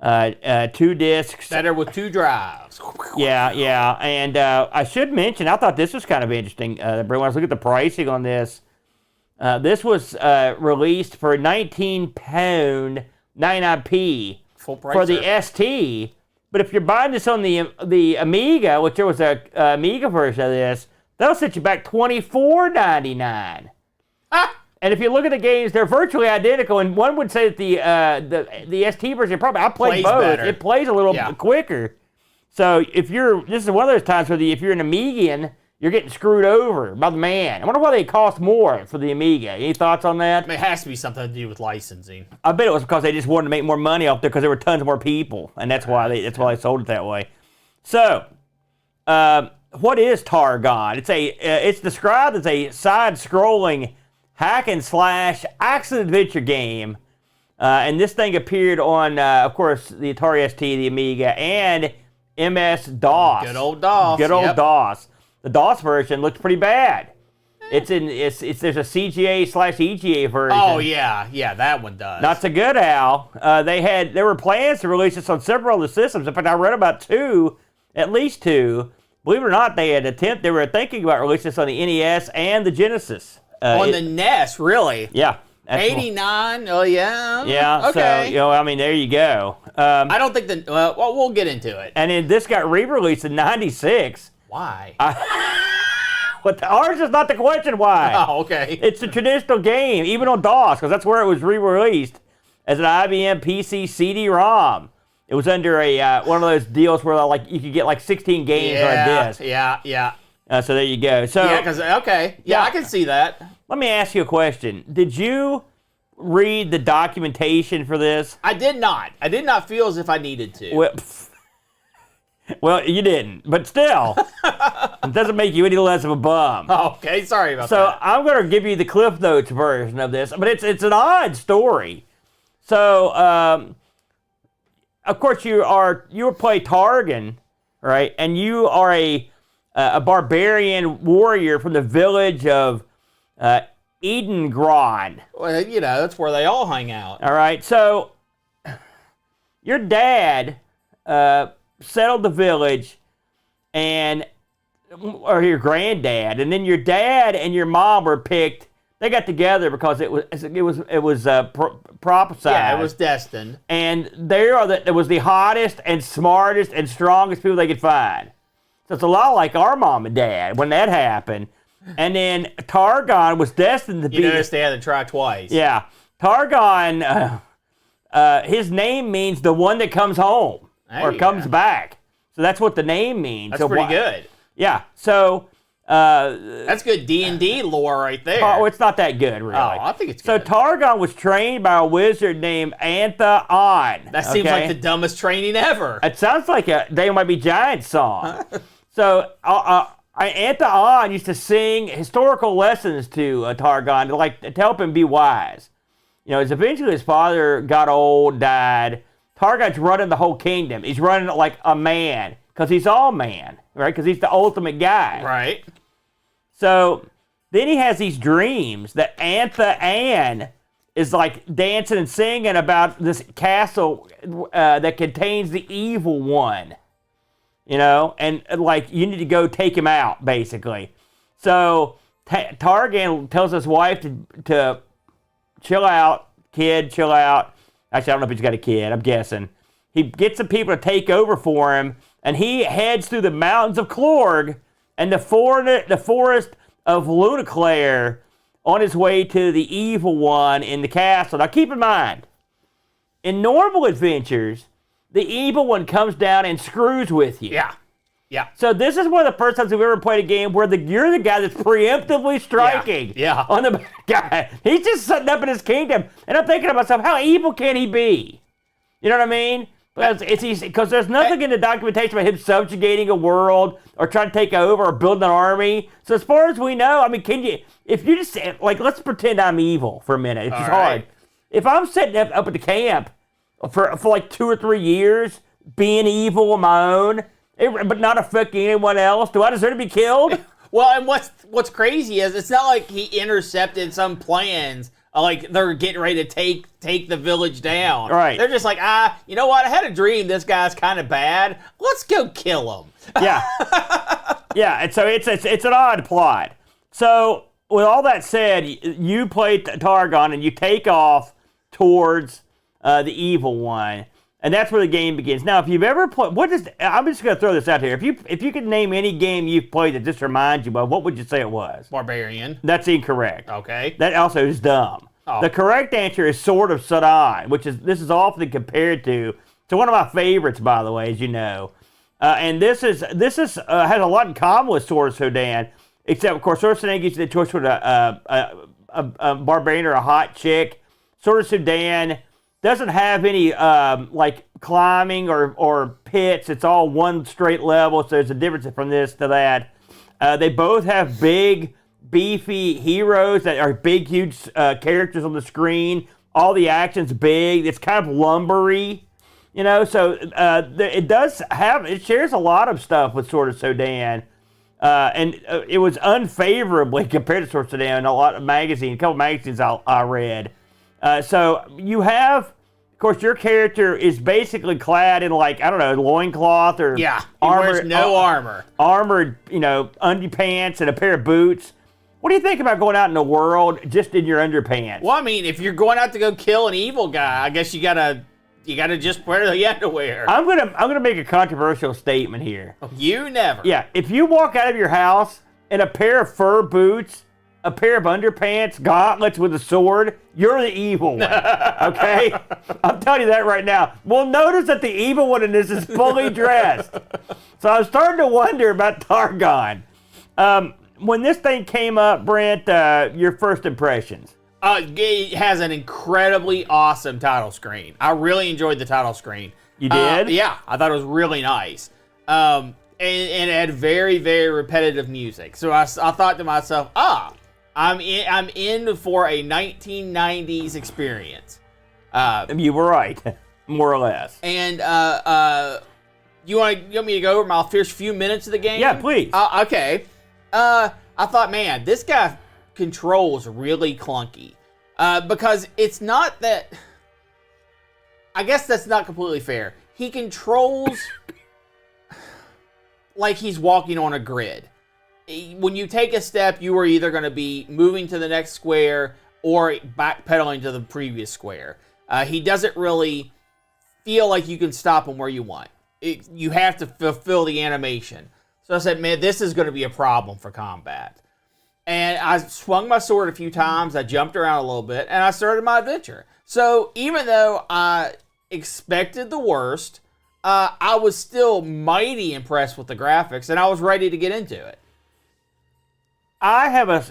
2 discs. Better with 2 drives. Yeah. And I should mention, I thought this was kind of interesting. When I was looking at the pricing on this, this was released for £19, 99p Full price for the ST. But if you're buying this on the Amiga, which there was a Amiga version of this, that'll set you back $24.99. And if you look at the games, they're virtually identical. And one would say that the ST version probably, I played both. Better. It plays a little quicker. So this is one of those times where if you're an Amigan, you're getting screwed over by the man. I wonder why they cost more for the Amiga. Any thoughts on that? I mean, it has to be something to do with licensing. I bet it was because they just wanted to make more money off there because there were tons more people, and that's why they sold it that way. So, what is Targhan? It's described as a side-scrolling hack and slash action adventure game, and this thing appeared on, of course, the Atari ST, the Amiga, and MS-DOS. Good old DOS. Good old DOS. The DOS version looked pretty bad. There's a CGA/EGA version. Oh yeah, that one does. Not so good, Al. There were plans to release this on several of the systems. In fact, I read about 2, at least 2. Believe it or not, they were thinking about releasing this on the NES and the Genesis. On the NES, really? Yeah. 89. Oh yeah. Yeah. Okay. So there you go. I don't think well, we'll get into it. And then this got re-released in '96. Why? Ours is not the question why. Oh, okay. It's a traditional game, even on DOS, because that's where it was re-released as an IBM PC CD-ROM. It was under a one of those deals where you could get 16 games on a disc. Yeah. So there you go. So I can see that. Let me ask you a question. Did you read the documentation for this? I did not. I did not feel as if I needed to. Well, Well, you didn't, but still, it doesn't make you any less of a bum. Okay, sorry about So that. I'm going to give you the Cliff Notes version of this, but it's an odd story. So, of course, you play Targhan, right? And you are a barbarian warrior from the village of Edengron. Well, that's where they all hang out. All right, so your dad settled the village, or your granddad, and then your dad and your mom were picked. They got together because it was prophesied. Yeah, it was destined. And it was the hottest and smartest and strongest people they could find. So it's a lot like our mom and dad when that happened. And then Targhan was destined to be. You noticed they had to try twice. Yeah, Targhan. His name means the one that comes home or comes back. So that's what the name means. That's pretty good. Yeah. So that's good D&D lore right there. Oh, it's not that good, really. Oh, I think it's good. So Targhan was trained by a wizard named Antha-On. That seems like the dumbest training ever. It sounds like a They Might Be Giants song. So Antha-On used to sing historical lessons to Targhan to help him be wise. As eventually his father got old, died, Targhan's running the whole kingdom. He's running it like a man, because he's all man, right? Because he's the ultimate guy. Right. So then he has these dreams that Antha-On is like dancing and singing about this castle that contains the evil one, and like you need to go take him out, basically. So Targhan tells his wife to chill out, kid, chill out. Actually, I don't know if he's got a kid. I'm guessing. He gets some people to take over for him, and he heads through the mountains of Clorg and the forest of Lunaclair on his way to the evil one in the castle. Now, keep in mind, in normal adventures, the evil one comes down and screws with you. Yeah. Yeah. So this is one of the first times we've ever played a game where you're the guy that's preemptively striking on the guy. He's just sitting up in his kingdom. And I'm thinking to myself, how evil can he be? You know what I mean? Because there's nothing in the documentation about him subjugating a world or trying to take over or building an army. So as far as we know, I mean, if you just, let's pretend I'm evil for a minute. It's just hard. If I'm sitting up at the camp for like 2 or 3 years, being evil on my own, but not affecting anyone else, do I deserve to be killed? Well, and what's crazy is it's not like he intercepted some plans. Like they're getting ready to take the village down. Right. They're just like, you know what? I had a dream this guy's kind of bad. Let's go kill him. Yeah. Yeah, and so it's an odd plot. So with all that said, you play Targhan and you take off towards the evil one. And that's where the game begins. Now, if you've ever played, I'm just going to throw this out here. If you could name any game you've played that just reminds you of, what would you say it was? Barbarian. That's incorrect. Okay. That also is dumb. Oh. The correct answer is Sword of Sadan, this is often compared to one of my favorites, by the way, as you know. And this has a lot in common with Sword of Sadan, except of course Sword of Sadan gives you the choice for a barbarian or a hot chick. Sword of Sadan doesn't have any climbing or pits. It's all one straight level, so there's a difference from this to that. They both have big, beefy heroes that are big, huge characters on the screen. All the action's big. It's kind of lumbery, so it shares a lot of stuff with Sword of Sadan. And it was unfavorably compared to Sword of Sadan in a couple magazines I read. So you have, of course, your character is basically clad in loincloth or armor. He wears no armor. Armored, underpants and a pair of boots. What do you think about going out in the world just in your underpants? Well, I mean, if you're going out to go kill an evil guy, I guess you gotta just wear the underwear. I'm gonna make a controversial statement here. You never. Yeah, if you walk out of your house in a pair of fur boots, a pair of underpants, gauntlets with a sword, you're the evil one, okay? I'm telling you that right now. Well, notice that the evil one in this is fully dressed. So I was starting to wonder about Targhan. When this thing came up, Brent, your first impressions? It has an incredibly awesome title screen. I really enjoyed the title screen. You did? Yeah, I thought it was really nice. and it had very, very repetitive music. So I thought to myself, I'm in for a 1990s experience. You were right, more or less. And you want me to go over my first few minutes of the game? Yeah, please. Okay. I thought, man, this guy controls really clunky. Because it's not that... I guess that's not completely fair. He controls like he's walking on a grid. When you take a step, you are either going to be moving to the next square or backpedaling to the previous square. He doesn't really feel like you can stop him where you want. You have to fulfill the animation. So I said, man, this is going to be a problem for combat. And I swung my sword a few times, I jumped around a little bit, and I started my adventure. So even though I expected the worst, I was still mighty impressed with the graphics, and I was ready to get into it. I have as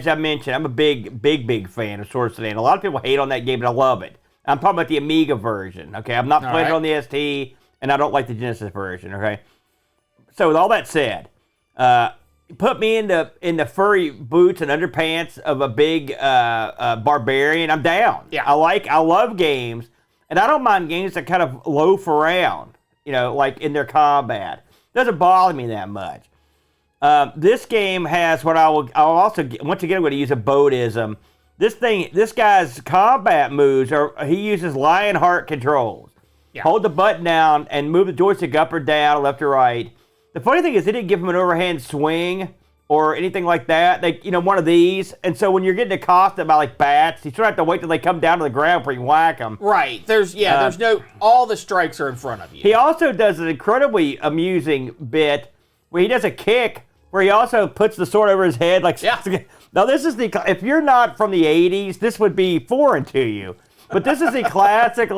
I mentioned, I'm a big fan of Sword Sedan. A lot of people hate on that game, but I love it. I'm talking about the Amiga version, okay? I'm not playing it on the ST, and I don't like the Genesis version, okay? So with all that said, put me in the furry boots and underpants of a big barbarian, I'm down. Yeah. I love games, and I don't mind games that kind of loaf around, like in their combat. Doesn't bother me that much. This game has what I'll also, once again, I'm going to use a boatism. This guy's combat moves he uses Lionheart controls. Yeah. Hold the button down and move the joystick up or down, left or right. The funny thing is they didn't give him an overhand swing or anything like that. They, one of these. And so when you're getting accosted by like bats, you sort of have to wait till they come down to the ground before you whack them. Right. There's all the strikes are in front of you. He also does an incredibly amusing bit where he does a kick where he also puts the sword over his head. Now this is if you're not from the 80s, this would be foreign to you. But this is the classic,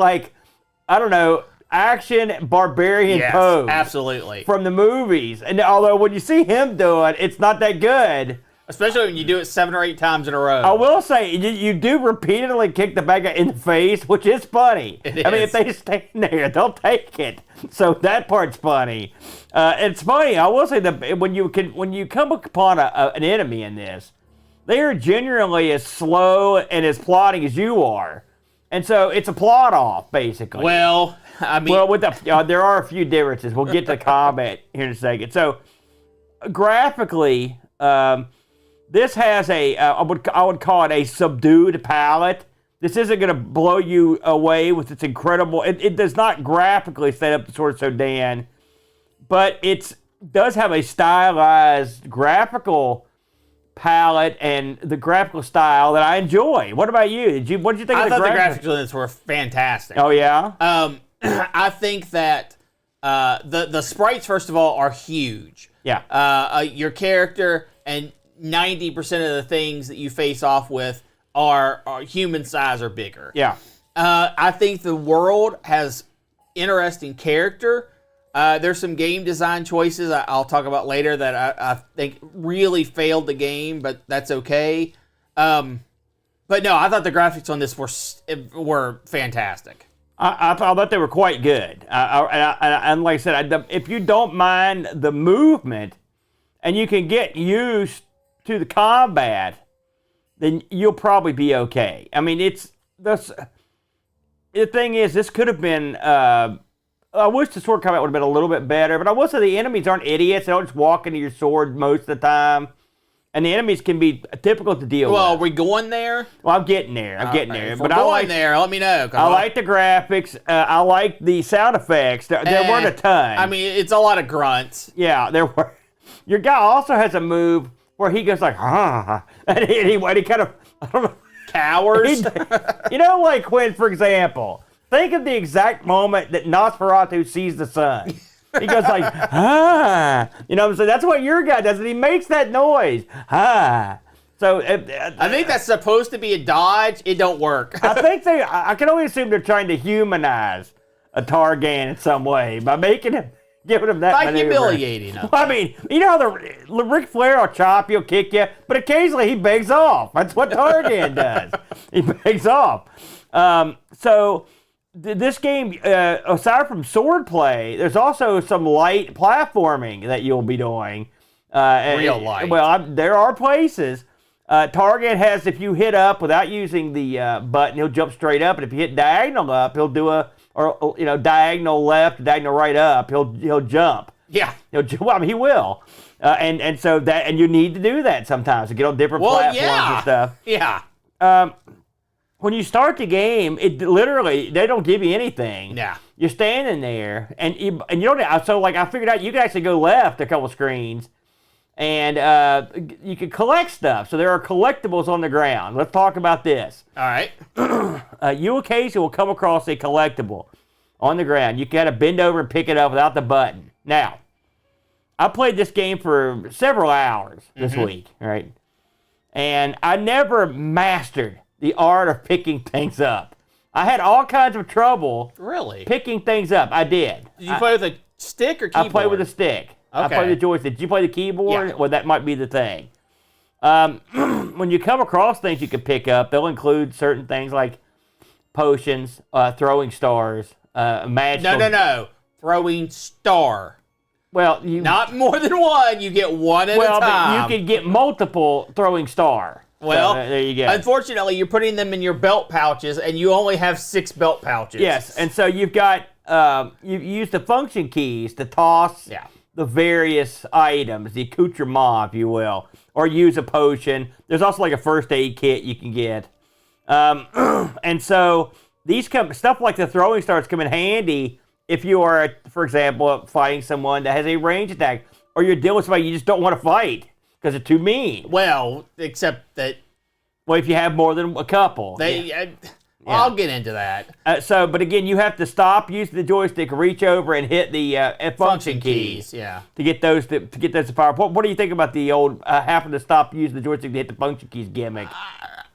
action barbarian pose. Absolutely. From the movies. And although when you see him do it, it's not that good. Especially when you do it 7 or 8 times in a row. I will say, you do repeatedly kick the bad guy in the face, which is funny. It is. I mean, if they stand there, they'll take it. So that part's funny. It's funny. I will say that when you come upon an enemy in this, they are genuinely as slow and as plotting as you are. And so it's a plot off, basically. Well, I mean... there are a few differences. We'll get to combat here in a second. So, graphically, this has I would call it a subdued palette. This isn't going to blow you away with its incredible... It does not graphically set up the Sword Sedan, but it does have a stylized graphical palette and the graphical style that I enjoy. What about you? What did you think of the graphics? I thought the graphics on this were fantastic. Oh, yeah? I think that the sprites, first of all, are huge. Yeah. Your character and 90% of the things that you face off with are human size or bigger. Yeah. I think the world has interesting character. There's some game design choices I'll talk about later that I think really failed the game, but that's okay. But no, I thought the graphics on this were fantastic. I thought they were quite good. And like I said, if you don't mind the movement and you can get used to the combat, then you'll probably be okay. I mean, the thing is, this could have been... I wish the sword combat would have been a little bit better, but I will say the enemies aren't idiots. They don't just walk into your sword most of the time. And the enemies can be difficult to deal with. Well, are we going there? Well, I'm getting there. But I like there. Let me know. I like the graphics. I like the sound effects. There weren't a ton. I mean, it's a lot of grunts. Yeah, there were. Your guy also has a move where he goes like, and he kind of, I don't know. Cowers? Like when, for example, think of the exact moment that Nosferatu sees the sun. He goes like, You know what I'm saying? That's what your guy does, and he makes that noise. So I think that's supposed to be a dodge. It don't work. I can only assume they're trying to humanize a Targhan in some way by making him, giving him that by maneuver. humiliating him. Well, I mean, you know how the Ric Flair will chop you, kick you, but occasionally he begs off. That's what Targhan does. He begs off. So this game, aside from sword play, there's also some light platforming that you'll be doing. Real light. Well, there are places. Targhan has, if you hit up without using the button, he'll jump straight up, and if you hit diagonal up, he'll do diagonal left, diagonal right up. He'll jump. Yeah. He will. And you need to do that sometimes to get on different platforms and stuff. Yeah. When you start the game, it literally, they don't give you anything. Yeah. You're standing there, and you don't. So I figured out you can actually go left a couple screens, and you can collect stuff. So there are collectibles on the ground. Let's talk about this. All right. You occasionally will come across a collectible on the ground. You got to bend over and pick it up without the button. Now, I played this game for several hours this week, right? And I never mastered the art of picking things up. I had all kinds of trouble picking things up. I did. Did you play with a stick or keyboard? I played with a stick. Okay. I played with the joystick. Did you play the keyboard? Yeah. Well, that might be the thing. When you come across things you can pick up, they'll include certain things like potions, throwing stars, magical... No. Throwing star. Well, not more than one. You get one at a time. But you can get multiple throwing star. Well, so, there you go. Unfortunately, you're putting them in your belt pouches, and you only have 6 belt pouches. Yes, and so you've got you use the function keys to toss the various items, the accoutrement, if you will, or use a potion. There's also like a first aid kit you can get, and so these stuff like the throwing stars come in handy if you are, for example, fighting someone that has a range attack, or you're dealing with somebody you just don't want to fight because they're too mean. Well, except that... Well, if you have more than a couple. I'll get into that. But again, you have to stop using the joystick, reach over, and hit the function keys. Yeah. To get those to fire. What do you think about the old having to stop using the joystick to hit the function keys gimmick?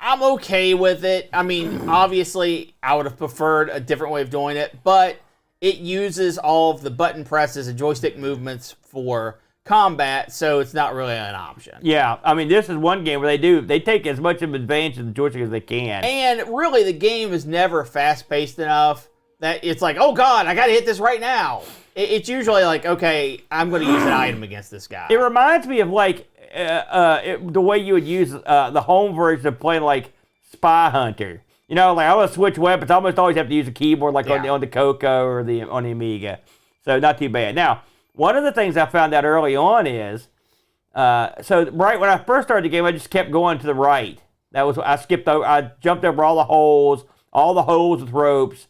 I'm okay with it. I mean, obviously, I would have preferred a different way of doing it, but it uses all of the button presses and joystick movements for combat, so it's not really an option. Yeah, I mean, this is one game where they take as much of an advantage of the joystick as they can. And really, the game is never fast-paced enough that it's like, oh god, I gotta hit this right now. It's usually like, okay, I'm gonna use an item against this guy. It reminds me of like the way you would use the home version of playing like Spy Hunter. You know, like I want to switch weapons. I almost always have to use a keyboard like on the Coco or on the Amiga. So not too bad. Now, one of the things I found out early on is, right when I first started the game, I just kept going to the right. That was I jumped over all the holes with ropes,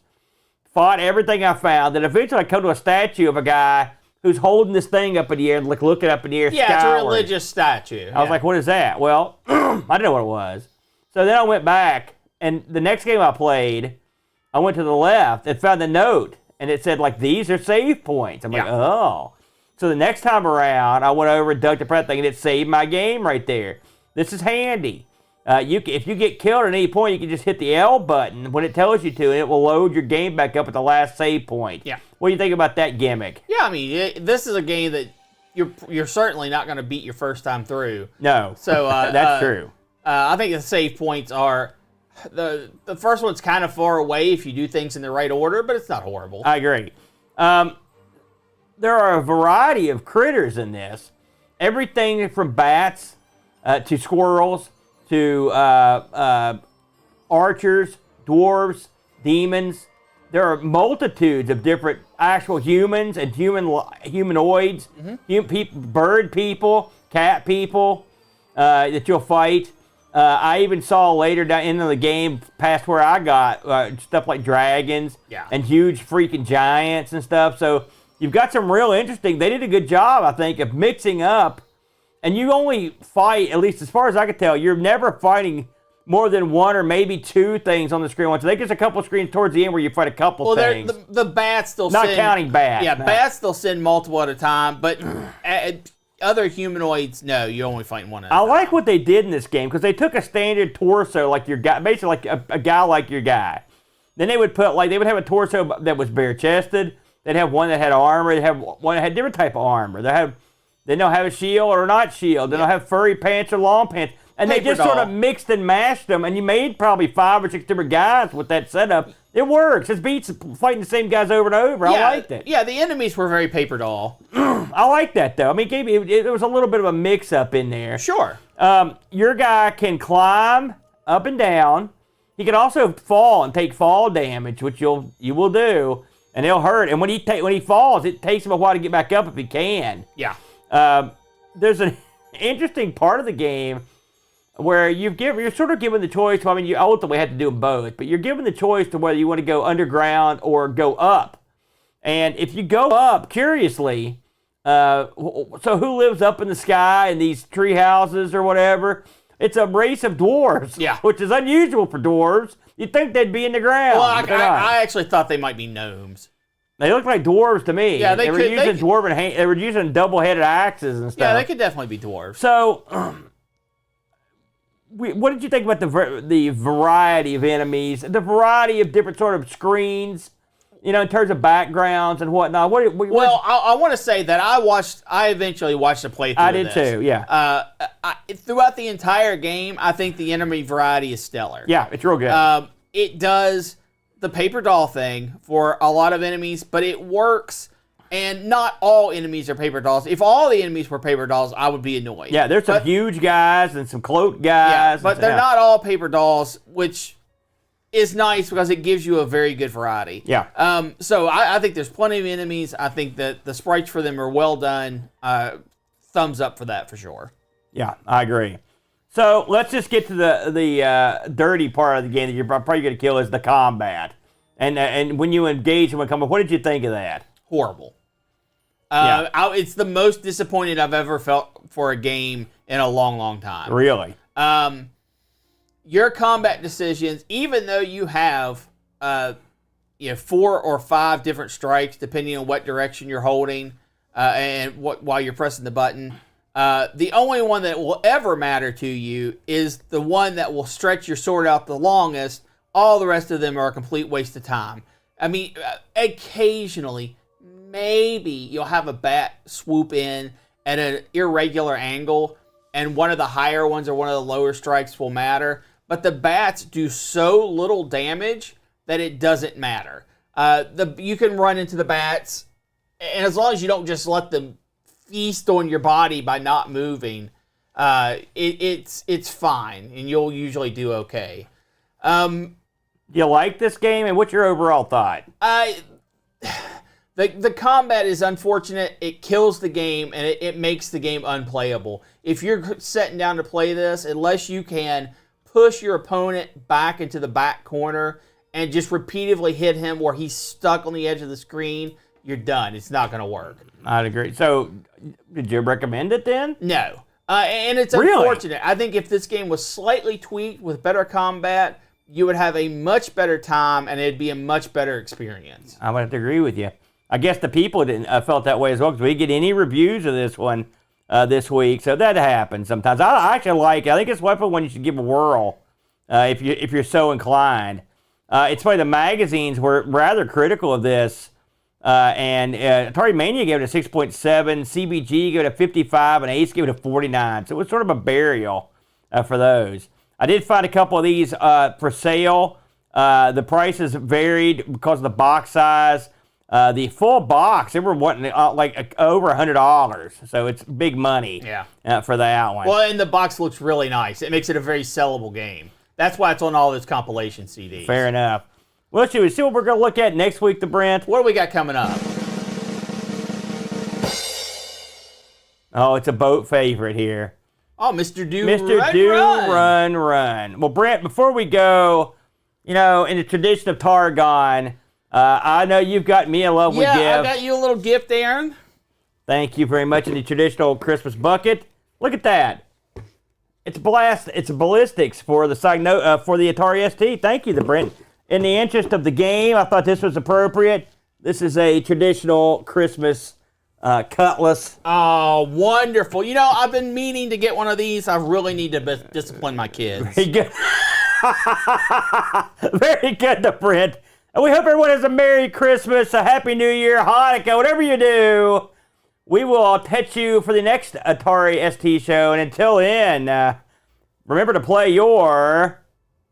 fought everything I found. Then eventually I come to a statue of a guy who's holding this thing up in the air, like looking up in the air. Yeah, skyward. It's a religious statue. I was like, what is that? Well, I didn't know what it was. So then I went back, and the next game I played, I went to the left and found the note, and it said, like, these are save points. I'm like, oh. So the next time around, I went over and dug the prep thing, and it saved my game right there. This is handy. If you get killed at any point, you can just hit the L button when it tells you to, and it will load your game back up at the last save point. Yeah. What do you think about that gimmick? Yeah, I mean, this is a game that you're certainly not going to beat your first time through. No. So that's true. I think the save points are the first one's kind of far away if you do things in the right order, but it's not horrible. I agree. There are a variety of critters in this. Everything from bats to squirrels to archers, dwarves, demons. There are multitudes of different actual humans and humanoids, bird people, cat people that you'll fight. I even saw later down into the game, past where I got, stuff like dragons and huge freaking giants and stuff. So you've got some real interesting. They did a good job, I think, of mixing up. And you only fight, at least as far as I can tell, you're never fighting more than one or maybe two things on the screen. So I think there's a couple screens towards the end where you fight a couple things. The bats still not counting bats. Yeah, bats still send multiple at a time, but other humanoids, no, you're only fighting one at a time. I like what they did in this game because they took a standard torso like your guy, basically like a guy like your guy. Then they would put they would have a torso that was bare chested. They'd have one that had armor. They'd have one that had different type of armor. Then they'll have a shield or not shield. Then they'll have furry pants or long pants. And they just sort of mixed and mashed them, and you made probably 5 or 6 different guys with that setup. It works. It beats fighting the same guys over and over. I liked it. Yeah, the enemies were very paper doll. I like that, though. I mean, it was a little bit of a mix-up in there. Sure. Your guy can climb up and down. He can also fall and take fall damage, which you will do, and it'll hurt. And when he falls, it takes him a while to get back up if he can. Yeah. There's an interesting part of the game where you're sort of given the choice. I mean, you ultimately have to do them both, but you're given the choice to whether you want to go underground or go up. And if you go up, curiously, so who lives up in the sky in these tree houses or whatever? It's a race of dwarves, which is unusual for dwarves. You'd think they'd be in the ground. Well, I actually thought they might be gnomes. They look like dwarves to me. Yeah, they were using double-headed axes and stuff. Yeah, they could definitely be dwarves. So, what did you think about the variety of enemies, the variety of different sort of screens, in terms of backgrounds and whatnot? I want to say that I eventually watched a playthrough I did too, yeah. Throughout the entire game, I think the enemy variety is stellar. Yeah, it's real good. It does the paper doll thing for a lot of enemies, but it works, and not all enemies are paper dolls. If all the enemies were paper dolls, I would be annoyed. Yeah, there's some huge guys and some cloaked guys. Yeah, but they're not all paper dolls, which is nice because it gives you a very good variety. Yeah. So I think there's plenty of enemies. I think that the sprites for them are well done. Thumbs up for that for sure. Yeah, I agree. So let's just get to the dirty part of the game that you're probably going to kill is the combat. And when you engage in combat, what did you think of that? Horrible. It's the most disappointed I've ever felt for a game in a long, long time. Really? Your combat decisions, even though you have 4 or 5 different strikes, depending on what direction you're holding and while you're pressing the button, the only one that will ever matter to you is the one that will stretch your sword out the longest. All the rest of them are a complete waste of time. I mean, occasionally, maybe you'll have a bat swoop in at an irregular angle, and one of the higher ones or one of the lower strikes will matter. But the bats do so little damage that it doesn't matter. You can run into the bats, and as long as you don't just let them feast on your body by not moving, it's fine, and you'll usually do okay. You like this game, and what's your overall thought? The combat is unfortunate. It kills the game, and it makes the game unplayable. If you're sitting down to play this, unless you can push your opponent back into the back corner and just repeatedly hit him where he's stuck on the edge of the screen, you're done. It's not going to work. I'd agree. So, did you recommend it then? No. And it's unfortunate. I think if this game was slightly tweaked with better combat, you would have a much better time, and it'd be a much better experience. I would have to agree with you. I guess the people didn't felt that way as well, because we didn't get any reviews of this one this week, so that happens sometimes. I actually like it. I think it's one you should give a whirl if you're so inclined. It's funny, the magazines were rather critical of this, and Atari Mania gave it a 6.7, CBG gave it a 55, and Ace gave it a 49, so it was sort of a burial for those. I did find a couple of these for sale. The prices varied because of the box size. The full box, they were wanting like over $100, so it's big money for that one. Well, and the box looks really nice. It makes it a very sellable game. That's why it's on all those compilation CDs. Fair enough. Well, should we see what we're going to look at next week, Brent? What do we got coming up? Oh, it's a boat favorite here. Oh, Mr. Do Run. Well, Brent, before we go, in the tradition of Targhan, I know you've got me a lovely gift. Yeah, I got you a little gift, Aaron. Thank you very much. In the traditional Christmas bucket. Look at that. It's ballistics for the Atari ST. Thank you, Brent. In the interest of the game, I thought this was appropriate. This is a traditional Christmas cutlass. Oh, wonderful. I've been meaning to get one of these. I really need to discipline my kids. Very good. Very good, Brent. And we hope everyone has a Merry Christmas, a Happy New Year, Hanukkah, whatever you do. We will catch you for the next Atari ST show. And until then, Remember to play your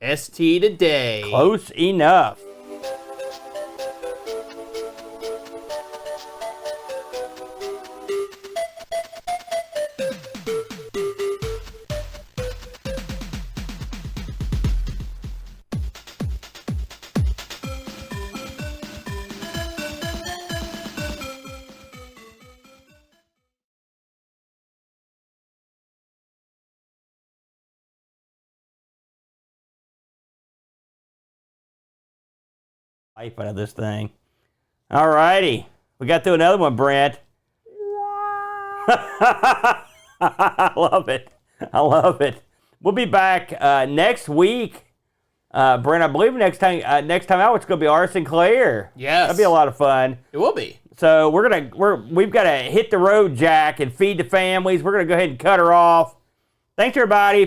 ST today. Close Enough. Life out of this thing. All righty. We got through another one, Brent. I love it. I love it. We'll be back next week. Brent, I believe next time out it's going to be R. Sinclair. Yes. That'll be a lot of fun. It will be. So we've got to hit the road, Jack, and feed the families. We're going to go ahead and cut her off. Thanks, everybody.